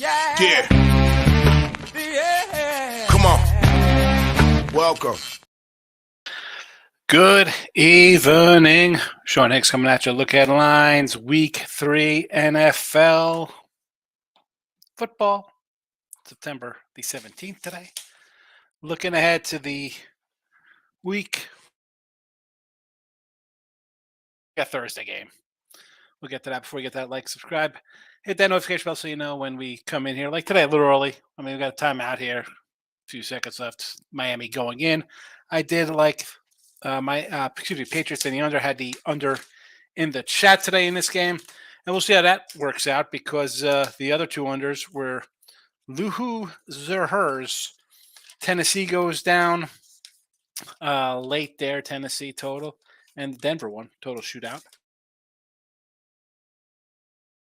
Yeah. Come on. Welcome. Good evening. Sean Higgs coming at you. Look at lines. Week 3 NFL football. September the 17th today. Looking ahead to the week. A Thursday game. We'll get to that before we get that. Like, subscribe, hit that notification bell so you know when we come in here. Like today, a little early. I mean, we got a timeout here. A few seconds left. Miami going in. I did like Patriots and the under, had the under in the chat today in this game. And we'll see how that works out because the other two unders were Luhu Zerhers. Tennessee goes down late there, Tennessee total. And Denver one, total shootout.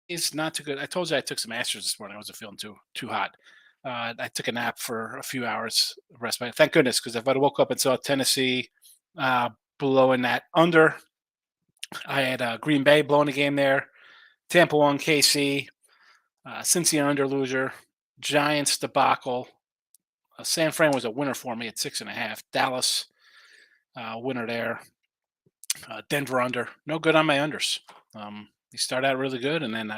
It's not too good. I told you I took some Astros this morning. I wasn't feeling too hot. I took a nap for a few hours respite. Thank goodness, because if I'd woke up and saw Tennessee blowing that under, I had Green Bay blowing a game there, Tampa won KC, Cincy under loser, Giants debacle. San Fran was a winner for me at 6.5. Dallas winner there. Denver under. No good on my unders. They start out really good, and then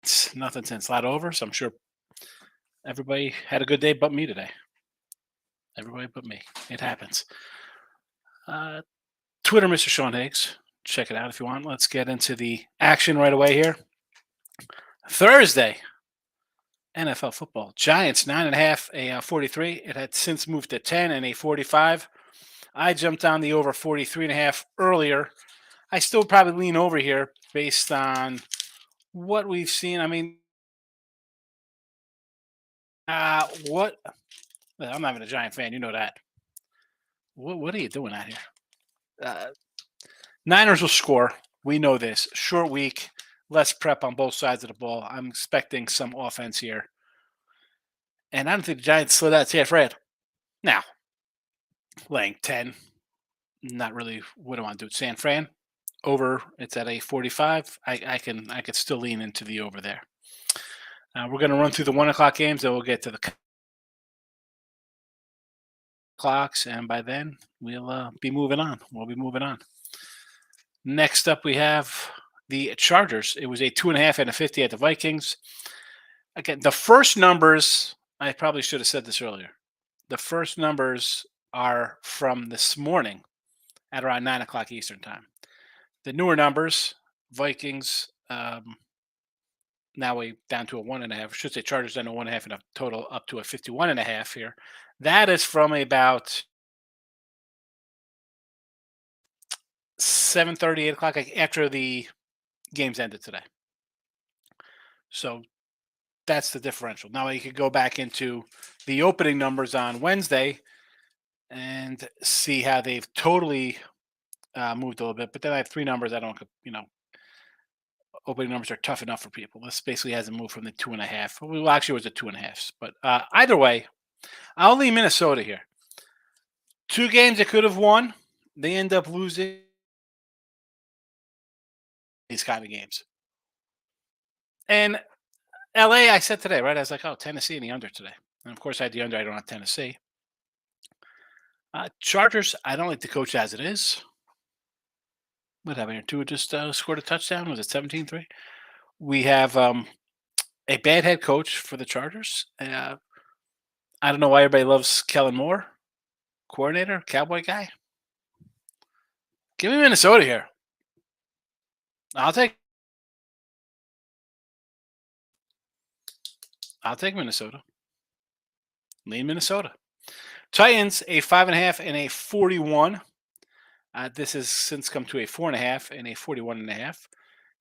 it's nothing since flat over. So I'm sure everybody had a good day but me today. Everybody but me. It happens. Twitter, Mr. Sean Higgs. Check it out if you want. Let's get into the action right away here. Thursday, NFL football. Giants 9.5, a 43. It had since moved to 10 and a 45. I jumped on the over 43.5 earlier. I still probably lean over here based on what we've seen. I mean, what? I'm not even a Giant fan. You know that. What are you doing out here? Niners will score. We know this. Short week, less prep on both sides of the ball. I'm expecting some offense here. And I don't think the Giants slid out half red. Now, laying 10, not really what I want to do. San Fran, over, it's at a 45. I could still lean into the over there. We're going to run through the 1 o'clock games, then we'll get to the clocks, and by then we'll be moving on. We'll be moving on. Next up, we have the Chargers. It was a 2.5 and a 50 at the Vikings. Again, the first numbers, I probably should have said this earlier. The first numbers are from this morning at around 9 o'clock Eastern time. The newer numbers, Vikings, now we down to a 1.5. I should say Chargers down to 1.5 and a total up to a 51.5 here. That is from about 7:30, 8 o'clock after the games ended today. So that's the differential. Now you could go back into the opening numbers on Wednesday and see how they've totally moved a little bit. But then I have three numbers I don't, opening numbers are tough enough for people. This basically hasn't moved from the 2.5. Well, actually, it was a 2.5. But either way, I'll leave Minnesota here. Two games they could have won. They end up losing these kind of games. And LA, I said today, right? I was like, oh, Tennessee and the under today. And of course, I had the under. I don't have Tennessee. Chargers, I don't like the coach as it is. What happened here? Tua just scored a touchdown. Was it 17-3? We have a bad head coach for the Chargers. I don't know why everybody loves Kellen Moore, coordinator, Cowboy guy. Give me Minnesota here. I'll take Minnesota. Lean Minnesota. Titans, a 5.5 and a 41. This has since come to a 4.5 and a 41.5.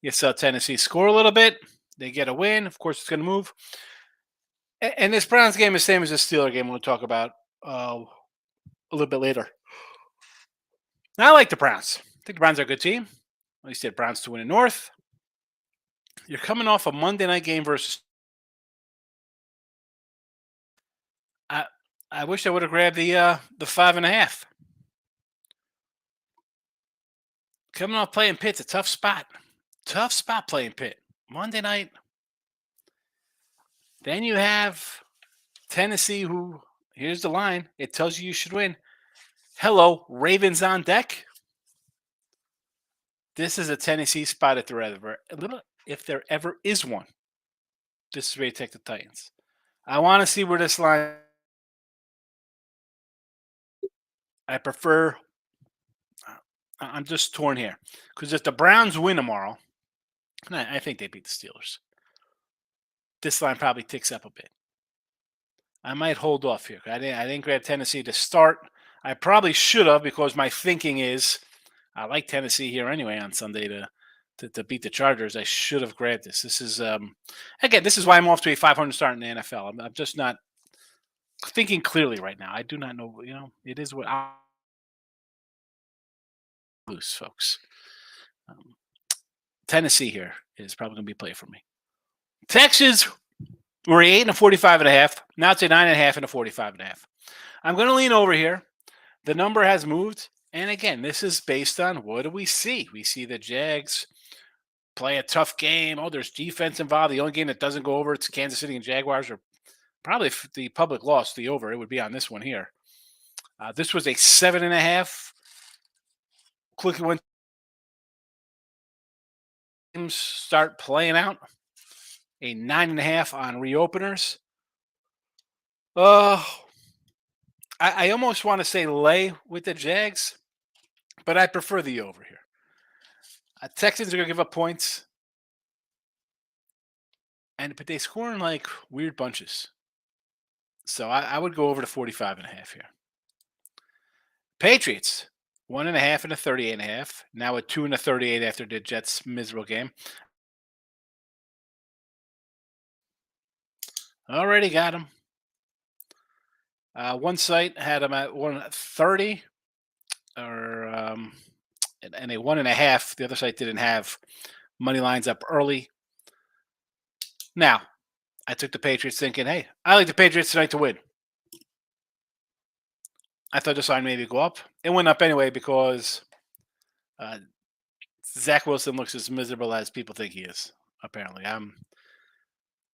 You saw Tennessee score a little bit. They get a win. Of course, it's going to move. And this Browns game is the same as the Steelers game we'll talk about a little bit later. Now, I like the Browns. I think the Browns are a good team. At least they had Browns to win in North. You're coming off a Monday night game versus. I wish I would have grabbed the 5.5. Coming off playing Pitt's a tough spot. Tough spot playing Pitt. Monday night. Then you have Tennessee, who, here's the line. It tells you should win. Hello, Ravens on deck. This is a Tennessee spot if there ever is one. This is where you take the Titans. I want to see where this line. I prefer. I'm just torn here because if the Browns win tomorrow, I think they beat the Steelers. This line probably ticks up a bit. I might hold off here. I didn't grab Tennessee to start. I probably should have because my thinking is I like Tennessee here anyway on Sunday to beat the Chargers. I should have grabbed this. This is again, this is why I'm off to a 500 start in the NFL. I'm just not thinking clearly right now. I do not know. It is what I lose, folks. Tennessee here is probably going to be a play for me. Texas were 8 and a 45.5. Now it's a 9.5 and a 45.5. I'm going to lean over here. The number has moved. And again, this is based on what do we see? We see the Jags play a tough game. Oh, there's defense involved. The only game that doesn't go over, it's Kansas City and Jaguars. Or probably if the public lost the over, it would be on this one here. This was a 7.5. Quickly when teams start playing out, a 9.5 on reopeners. I almost want to say lay with the Jags, but I prefer the over here. Texans are going to give up points, but they score in like weird bunches. So I would go over to 45.5 here. Patriots, 1.5 and a 38.5. Now at 2 and a 38 after the Jets' miserable game. Already got him. One site had him at 130 and a 1.5. The other site didn't have money lines up early. Now, I took the Patriots thinking, hey, I like the Patriots tonight to win. I thought this line maybe go up. It went up anyway because Zach Wilson looks as miserable as people think he is, apparently.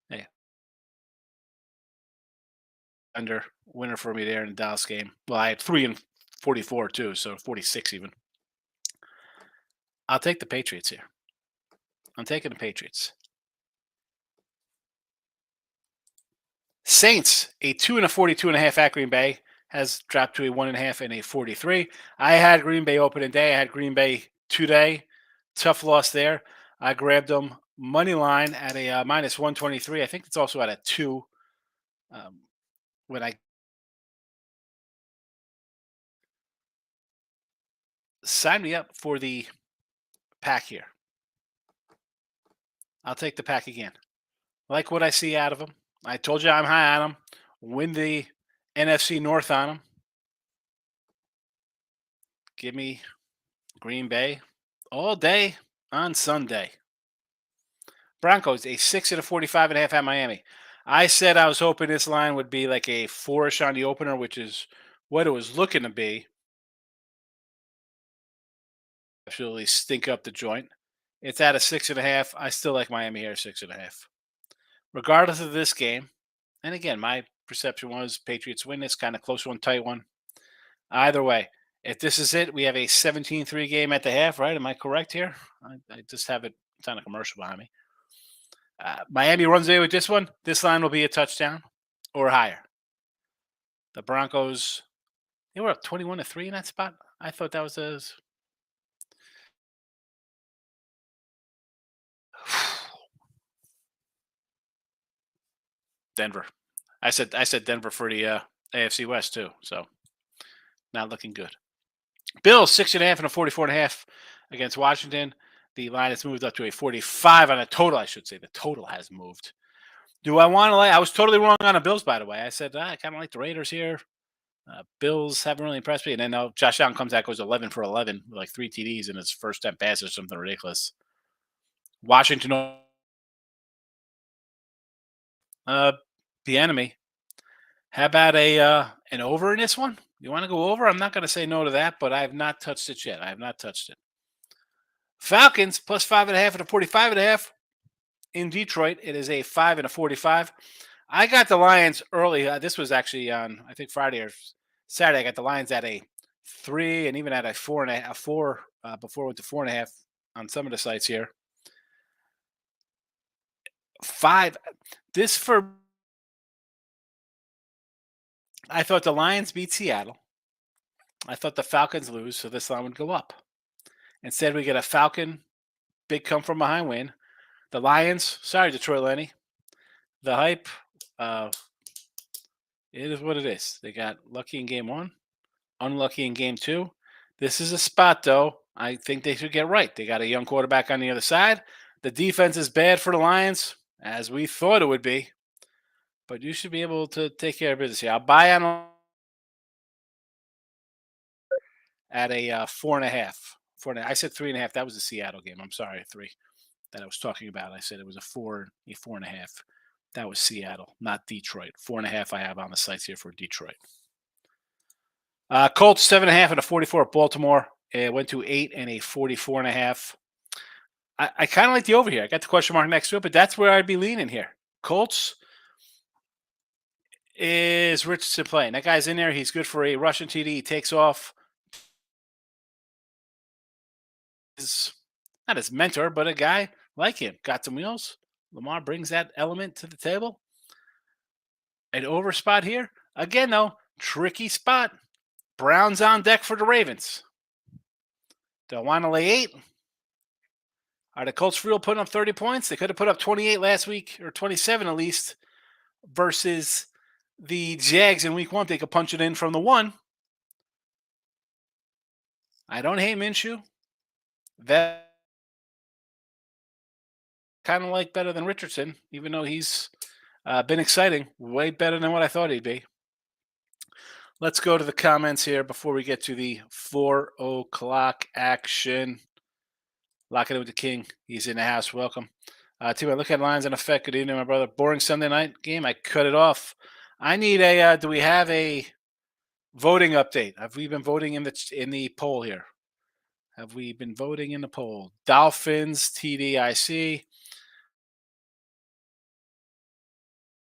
Hey, under winner for me there in the Dallas game. Well, I had 3 and 44 too, so 46 even. I'll take the Patriots here. I'm taking the Patriots. Saints, a 2 and a 42.5 at Green Bay, has dropped to a 1.5 and a 43. I had Green Bay opening day. I had Green Bay today. Tough loss there. I grabbed them money line at a minus 123. I think it's also at a 2. When I sign me up for the pack here. I'll take the pack again. Like what I see out of them. I told you I'm high on them. Win the NFC North on them. Give me Green Bay all day on Sunday. Broncos, a 6 and a 45.5 at Miami. I said I was hoping this line would be like a 4-ish on the opener, which is what it was looking to be. Absolutely stink up the joint. It's at a 6.5. I still like Miami here, 6.5. Regardless of this game, and again, my perception was Patriots win this, kind of close one, tight one. Either way, if this is it, we have a 17-3 game at the half, right? Am I correct here? I just have it. It's on a commercial behind me. Miami runs away with this one. This line will be a touchdown or higher. The Broncos, they were up 21-3 in that spot. I thought that was a. Denver. I said Denver for the AFC West too. So not looking good. Bills 6.5 and a 44.5 against Washington. The line has moved up to a 45 on a total. I should say the total has moved. Do I want to I was totally wrong on the Bills, by the way. I said I kind of like the Raiders here. Bills haven't really impressed me. And then Josh Allen comes out, goes 11 for 11 with like 3 TDs in his first 10 passes, something ridiculous. Washington, the enemy. How about an over in this one? You want to go over? I'm not going to say no to that, but I have not touched it yet. I have not touched it. Falcons plus 5.5 and a 45.5. in Detroit. It is a 5 and a 45. I got the Lions early. This was actually on, I think, Friday or Saturday. I got the Lions at a 3 and even at a 4.5, a 4 before it went to 4.5 on some of the sites here. 5. This for I thought the Lions beat Seattle. I thought the Falcons lose, so this line would go up. Instead, we get a Falcon big come from behind win. The Lions, sorry, Detroit Lenny. The hype, it is what it is. They got lucky in game 1, unlucky in game 2. This is a spot, though, I think they should get right. They got a young quarterback on the other side. The defense is bad for the Lions, as we thought it would be. But you should be able to take care of business here. I'll buy on at a 4.5. 4.5. I said 3.5. That was the Seattle game. I'm sorry, 3 that I was talking about. I said it was a 4.5. That was Seattle, not Detroit. 4.5 I have on the sites here for Detroit. Colts 7.5 and a 44 at Baltimore. It went to 8 and a 44.5. I kind of like the over here. I got the question mark next to it, but that's where I'd be leaning here. Colts is Richardson playing. That guy's in there. He's good for a Russian TD. He takes off. Is not his mentor, but a guy like him. Got some wheels. Lamar brings that element to the table. An over spot here. Again, though, tricky spot. Browns on deck for the Ravens. Don't want to lay 8. Are the Colts for real putting up 30 points? They could have put up 28 last week, or 27 at least, versus the Jags in week 1. They could punch it in from the 1. I don't hate Minshew. That kind of like better than Richardson, even though he's been exciting. Way better than what I thought he'd be. Let's go to the comments here before we get to the 4 o'clock action. Locking it with the king. He's in the house. Welcome. Team, I look at lines in effect. Good evening, my brother. Boring Sunday night game. I cut it off. I need a. Do we have a voting update? Have we been voting in the poll here? Have we been voting in the poll? Dolphins, TDIC.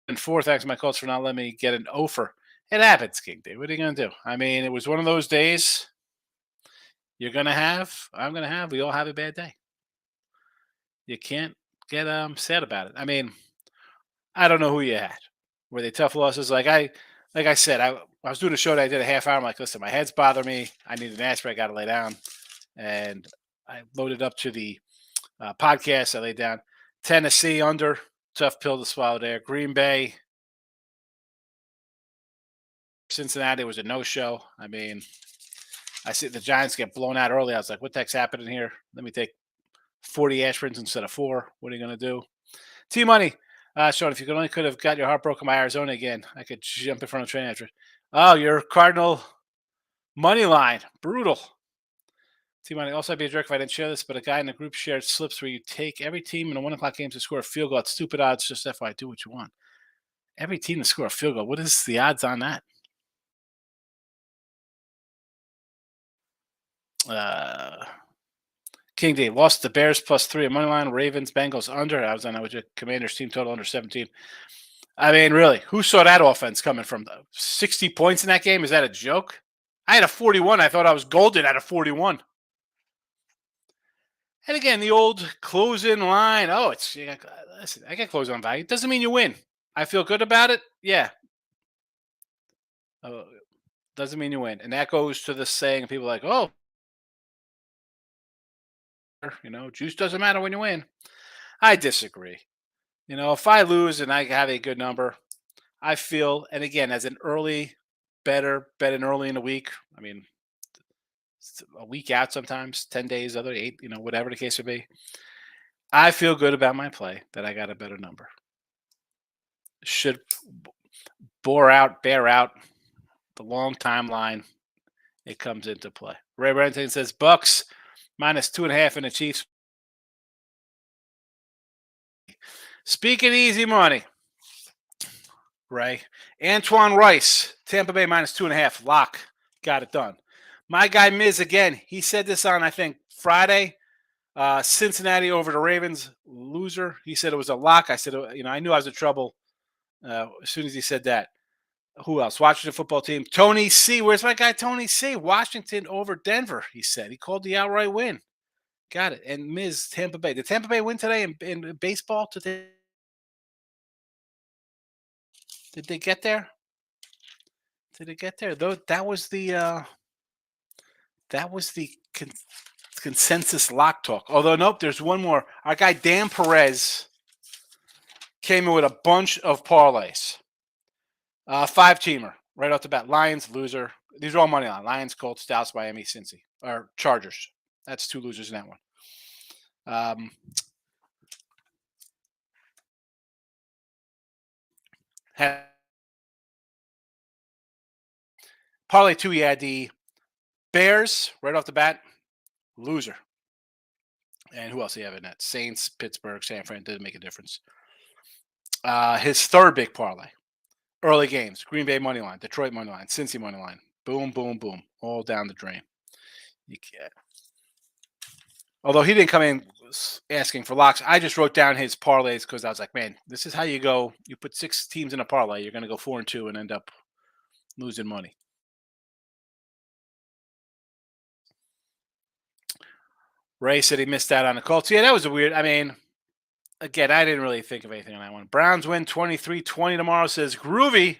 And 4, thanks to my Colts for not letting me get an offer. It happens, King Day. What are you going to do? I mean, it was one of those days you're going to have, I'm going to have, we all have a bad day. You can't get sad about it. I mean, I don't know who you had. Were they tough losses? Like I said, I was doing a show that I did a half hour. I'm like, listen, my head's bothering me. I need an aspirin. I got to lay down. And I loaded up to the podcast. I laid down. Tennessee under. Tough pill to swallow there. Green Bay. Cincinnati was a no-show. I mean, I see the Giants get blown out early. I was like, what the heck's happening here? Let me take 40 aspirins instead of 4. What are you going to do? T-Money. Sean, if you could have got your heart broken by Arizona again, I could jump in front of the train after it. Oh, your Cardinal money line. Brutal. T-Money. Also, I'd be a jerk if I didn't share this, but a guy in the group shared slips where you take every team in the 1 o'clock games to score a field goal at stupid odds. Just FYI, do what you want. Every team to score a field goal. What is the odds on that? King D lost the Bears +3 at money line. Ravens, Bengals under. I was on that with your Commanders team total under 17. I mean, really, who saw that offense coming from 60 points in that game? Is that a joke? I had a 41. I thought I was golden at a 41. And again, the old close-in line. Oh, listen, I get close-on value. Doesn't mean you win. I feel good about it. Yeah. Doesn't mean you win. And that goes to the saying, people are like, oh, juice doesn't matter when you win. I disagree. If I lose and I have a good number, I feel, and again, as an early better betting early in the week, I mean, a week out sometimes, 10 days, other 8, whatever the case would be, I feel good about my play that I got a better number. Should bear out the long timeline, it comes into play. Ray Renton says Bucks -2.5 in the Chiefs. Speaking easy money, Ray. Antoine Rice, Tampa Bay -2.5. Lock. Got it done. My guy Miz again. He said this on, I think, Friday. Cincinnati over the Ravens, loser. He said it was a lock. I said, I knew I was in trouble as soon as he said that. Who else? Washington football team. Tony C. Where's my guy Tony C? Washington over Denver, he said. He called the outright win. Got it. And Ms. Tampa Bay. Did Tampa Bay win today in baseball? Did they get there? Did it get there? Though that was the consensus lock talk. Although nope, there's one more. Our guy Dan Perez came in with a bunch of parlays. 5-teamer right off the bat. Lions loser. These are all money line. Lions, Colts, Dallas, Miami, Cincy, or Chargers. That's 2 losers in that one. Parlay 2, he had the Bears right off the bat, loser. And who else do you have in that? Saints, Pittsburgh, San Fran. Didn't make a difference. His third big parlay, early games: Green Bay money line, Detroit money line, Cincy money line. Boom, boom, boom, all down the drain. You can't. Although he didn't come in asking for locks, I just wrote down his parlays because I was like, man, this is how you go. You put 6 teams in a parlay, you're going to go 4-2 and end up losing money. Ray said he missed out on the Colts. Yeah, that was a weird. I mean, again, I didn't really think of anything on that one. Browns win 23-20 tomorrow, says Groovy.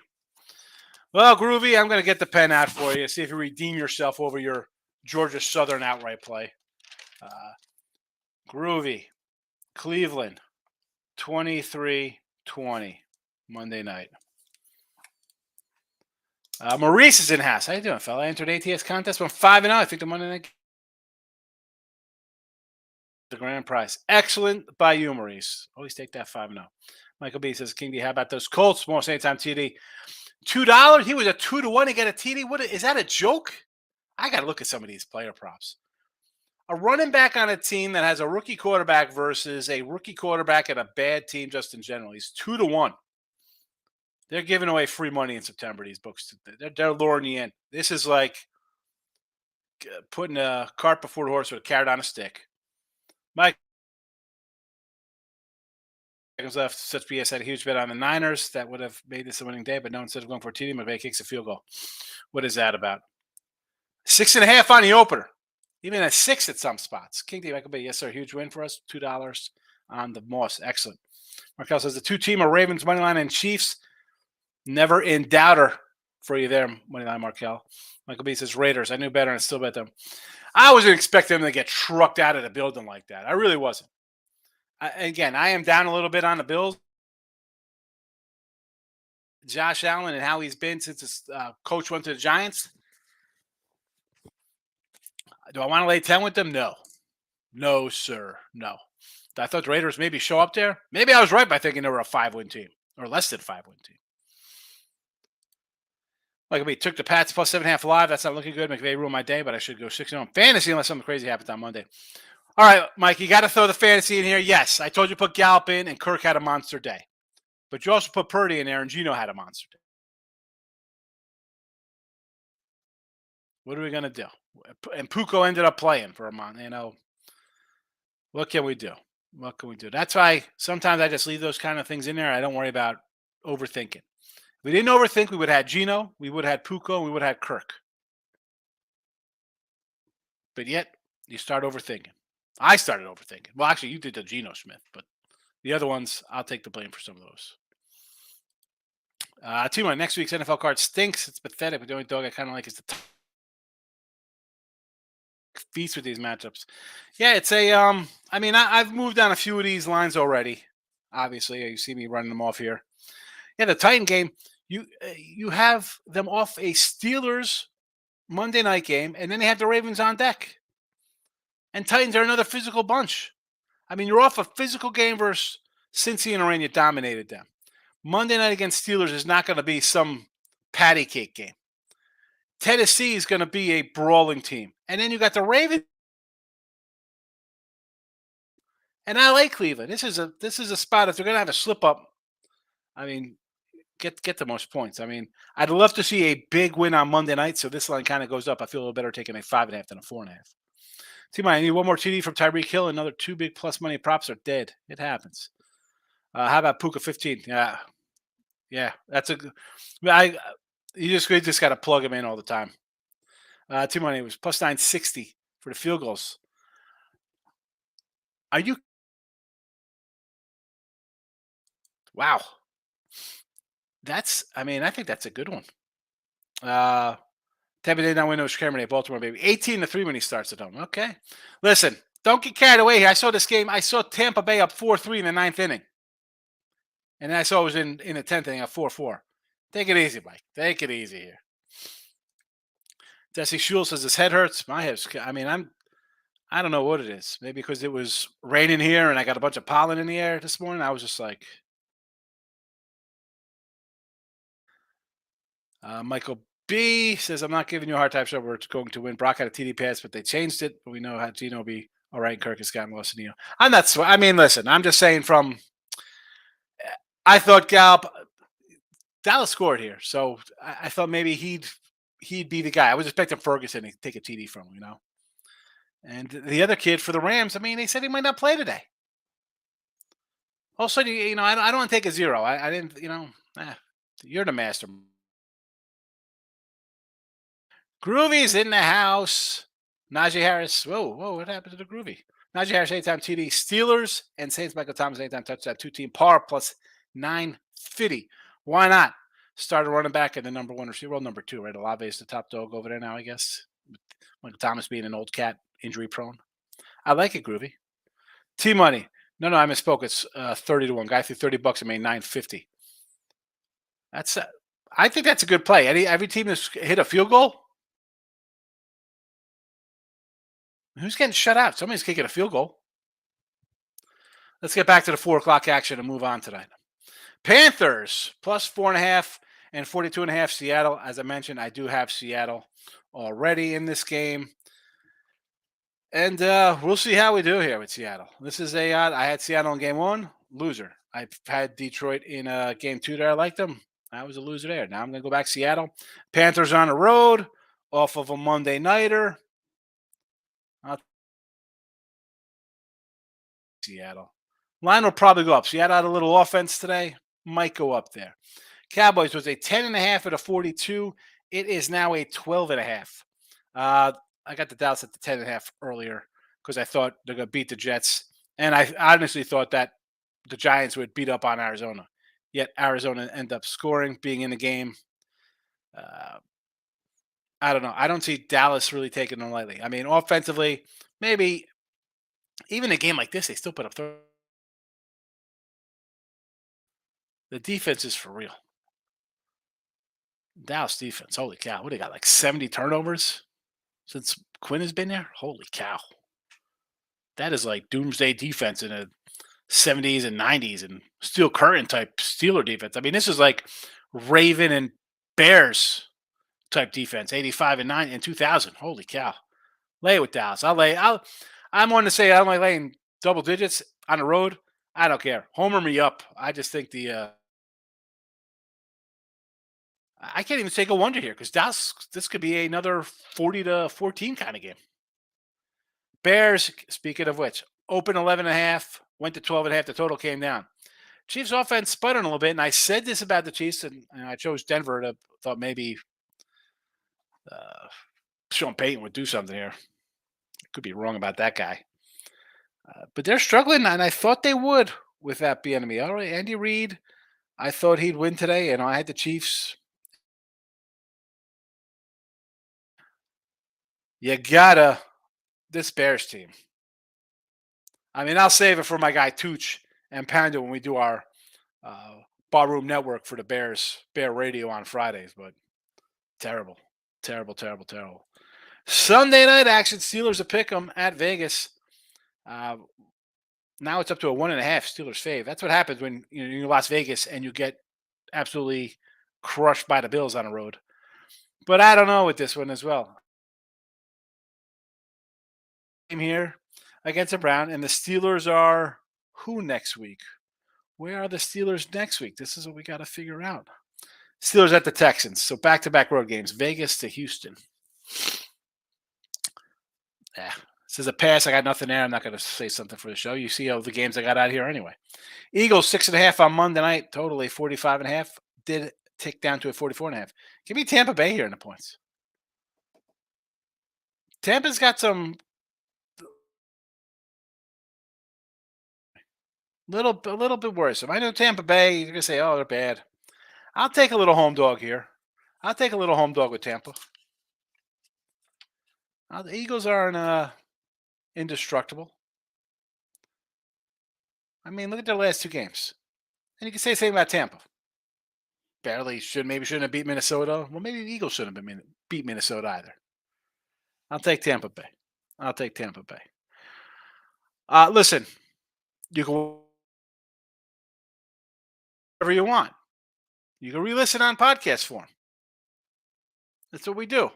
Well, Groovy, I'm going to get the pen out for you. See if you redeem yourself over your Georgia Southern outright play. Groovy, Cleveland, 23-20, Monday night. Maurice is in house. How you doing, fella? I entered ATS contest. Went 5-0. I think the Monday night. The grand prize. Excellent by you, Maurice. Always take that 5-0. Michael B says, King D, how about those Colts? Most anytime TD. $2. He was a 2-1 to get a TD. What is that, a joke? I got to look at some of these player props. A running back on a team that has a rookie quarterback versus a rookie quarterback at a bad team just in general. He's 2-1. They're giving away free money in September, these books. They're luring you in. This is like putting a cart before the horse with a carrot on a stick. Mike seconds left. Such BS had a huge bet on the Niners. That would have made this a winning day, but no, instead of going for a TD, McVay kicks a field goal. What is that about? 6.5 on the opener. Even a 6 at some spots. King D, Michael B, yes, sir. Huge win for us. $2 on the Moss. Excellent. Markel says the 2-teamer Ravens moneyline and Chiefs. Never in doubter for you there, moneyline Markel. Michael B says Raiders. I knew better and still bet them. I wasn't expecting them to get trucked out of the building like that. I really wasn't. Again, I am down a little bit on the Bills. Josh Allen and how he's been since his coach went to the Giants. Do I want to lay 10 with them? No. No, sir. No. I thought the Raiders maybe show up there. Maybe I was right by thinking they were a 5-win team or less than 5-win team. Like we took the Pats plus 7.5 live. That's not looking good. McVay ruined my day, but I should go 6-0 on fantasy unless something crazy happens on Monday. All right, Mike, you got to throw the fantasy in here. Yes, I told you to put Gallup in, and Kirk had a monster day. But you also put Purdy in there, and Gino had a monster day. What are we going to do? And Puko ended up playing for a month. What can we do? What can we do? That's why sometimes I just leave those kind of things in there. I don't worry about overthinking. If we didn't overthink, we would have had Gino, we would have had Puko, and we would have had Kirk. But yet, you start overthinking. I started overthinking. Well, actually, you did the Geno Smith, but the other ones, I'll take the blame for some of those. Team on next week's NFL card stinks. It's pathetic, but the only dog I kind of like is the feast with these matchups. Yeah, it's a. I've moved on a few of these lines already. Obviously, you see me running them off here. Yeah, the Titan game. You have them off a Steelers Monday night game, and then they have the Ravens on deck. And Titans are another physical bunch. I mean, you're off a physical game versus Cincy and Lorraine. You dominated them. Monday night against Steelers is not going to be some patty cake game. Tennessee is going to be a brawling team. And then you got the Ravens. And I like Cleveland. This is a spot. If they're going to have a slip up, I mean, get the most points. I mean, I'd love to see a big win on Monday night, so this line kind of goes up. I feel a little better taking a 5.5 than a 4.5. Team, I need one more TD from Tyreek Hill. Another two big plus money props are dead. It happens. How about Puka 15? Yeah, yeah, that's a good. I you just got to plug him in all the time. Team money was plus 960 for the field goals. Are you? Wow, that's. I mean, I think that's a good one. Tampa Bay now windows Cameron Baltimore baby 18-3 when he starts at home. Okay, listen, don't get carried away here. I saw this game. I saw Tampa Bay up 4-3 in the ninth inning, and then I saw it was in the 10th inning at 4-4. Take it easy, Mike. Take it easy here. Jesse Shule says his head hurts. My head's. I mean, I don't know what it is. Maybe because it was raining here and I got a bunch of pollen in the air this morning. I was just like, Michael B says, I'm not giving you a hard time, so we're going to win. Brock had a TD pass, but they changed it. But we know how Gino will be all right. Kirk has gotten lost in you. I'm not, I mean, listen, I'm just saying I thought Dallas scored here. So I thought maybe he'd be the guy. I was expecting Ferguson to take a TD from him, And the other kid for the Rams, I mean, they said he might not play today. Also, I don't want to take a zero. I didn't, you're the master. Groovy's in the house. Najee Harris. Whoa, what happened to the Groovy? Najee Harris, anytime TD. Steelers and Saints, Michael Thomas, anytime touchdown. Two-team par plus 950. Why not? Started running back at the number one receiver. Well, number two, right? Olave is the top dog over there now, I guess. Michael Thomas being an old cat, injury prone. I like it, Groovy. T-Money. No, I misspoke. It's 30-1. Guy threw $30 and made 950. That's I think that's a good play. Every team has hit a field goal. Who's getting shut out? Somebody's kicking a field goal. Let's get back to the 4 o'clock action and move on tonight. Panthers plus 4.5 and 42.5 Seattle. As I mentioned, I do have Seattle already in this game. And we'll see how we do here with Seattle. This is I had Seattle in game 1, loser. I've had Detroit in game 2 that I liked them. I was a loser there. Now I'm going to go back Seattle. Panthers on the road off of a Monday nighter. Seattle. Line will probably go up. Seattle had a little offense today. Might go up there. Cowboys was a 10.5 at a 42. It is now a 12.5. I got the Dallas at the 10.5 earlier because I thought they're going to beat the Jets. And I honestly thought that the Giants would beat up on Arizona. Yet Arizona ended up scoring, being in the game. I don't know. I don't see Dallas really taking them lightly. I mean, offensively, maybe even a game like this, they still put up 30. The defense is for real. Dallas defense, holy cow. What do they got, like 70 turnovers since Quinn has been there? Holy cow. That is like doomsday defense in the 70s and 90s and steel curtain type Steeler defense. I mean, this is like Raven and Bears type defense, 85 and 9 and 2000. Holy cow. Lay it with Dallas. I'm on to say I'm like laying double digits on the road. I don't care. Homer me up. I just think I can't even take a wonder here because this could be another 40-14 kind of game. Bears, speaking of which, open 11.5, went to 12.5. The total came down. Chiefs offense sputtering a little bit, and I said this about the Chiefs, and I chose Denver to thought maybe Sean Payton would do something here. Could be wrong about that guy. But they're struggling, and I thought they would with that Bieniemy. All right, Andy Reid, I thought he'd win today, and I had the Chiefs. You gotta this Bears team. I mean, I'll save it for my guy Tooch and Panda when we do our Barroom Network for the Bear Radio on Fridays. But terrible. Sunday night action. Steelers a pick 'em at Vegas. Now it's up to a 1.5 Steelers fave. That's what happens when you're in Las Vegas and you get absolutely crushed by the Bills on the road. But I don't know with this one as well. I'm here against the Brown, and the Steelers are who next week? Where are the Steelers next week? This is what we got to figure out. Steelers at the Texans. So back-to-back road games. Vegas to Houston. Yeah. This is a pass. I got nothing there. I'm not going to say something for the show. You see all the games I got out here anyway. Eagles 6.5 on Monday night. Totally 45.5. Did tick down to a 44.5. Give me Tampa Bay here in the points. Tampa's got some a little bit worse. If I know Tampa Bay, you're gonna say, "Oh, they're bad." I'll take a little home dog here. I'll take a little home dog with Tampa. The Eagles aren't indestructible. I mean, look at their last two games, and you can say the same about Tampa. Barely shouldn't have beat Minnesota. Well, maybe the Eagles shouldn't have beat Minnesota either. I'll take Tampa Bay. I'll take Tampa Bay. Listen, you can whatever you want. You can re-listen on podcast form. That's what we do.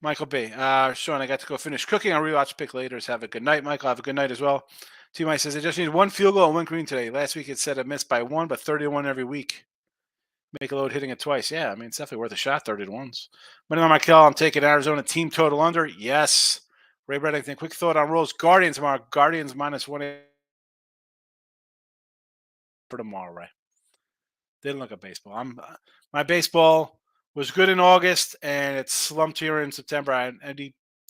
Michael B. Sean, I got to go finish cooking. I'll rewatch pick later. Have a good night, Michael. Have a good night as well. T. Mike says, I just need one field goal and one green today. Last week it said I missed by one, but 31 every week. Make a load hitting it twice. Yeah, I mean, it's definitely worth a shot, 30-1s. Money on Michael, I'm taking Arizona team total under. Yes. Ray Reddington, quick thought on Rose. Guardians tomorrow. Guardians -1 for tomorrow, Ray. Didn't look at baseball. My baseball was good in August, and it's slumped here in September.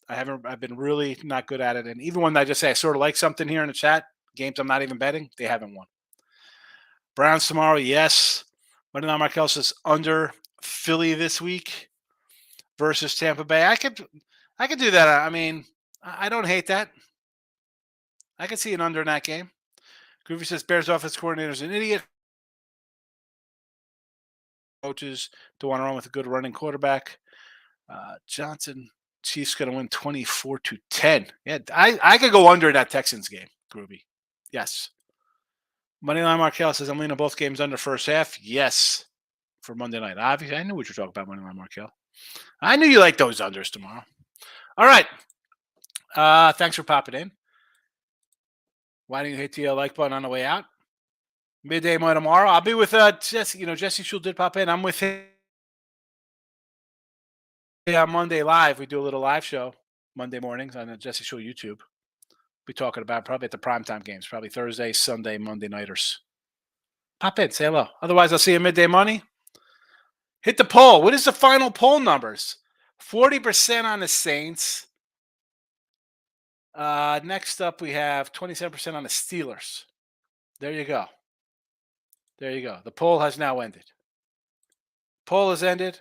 I've been really not good at it. And even when I just say I sort of like something here in the chat, games I'm not even betting, they haven't won. Browns tomorrow, yes. Monday Night Markel says under Philly this week versus Tampa Bay. I could do that. I mean, I don't hate that. I could see an under in that game. Groovy says Bears offense coordinator is an idiot. Coaches don't want to run with a good running quarterback. Johnson, Chiefs going to win 24-10. Yeah, I could go under in that Texans game, Groovy. Yes. Moneyline Markel says I'm leaning both games under first half. Yes, for Monday night. Obviously, I knew what you're talking about, Moneyline Markel. I knew you liked those unders tomorrow. All right. Thanks for popping in. Why don't you hit the like button on the way out? Midday tomorrow. I'll be with Jesse. Jesse Schul did pop in. I'm with him on Monday live. We do a little live show Monday mornings on the Jesse Schul YouTube. Be talking about probably at the primetime games, probably Thursday, Sunday, Monday nighters. Pop in, say hello. Otherwise, I'll see you at Midday Money. Hit the poll. What is the final poll numbers? 40% on the Saints. Next up, we have 27% on the Steelers. There you go. The poll has now ended. Poll has ended.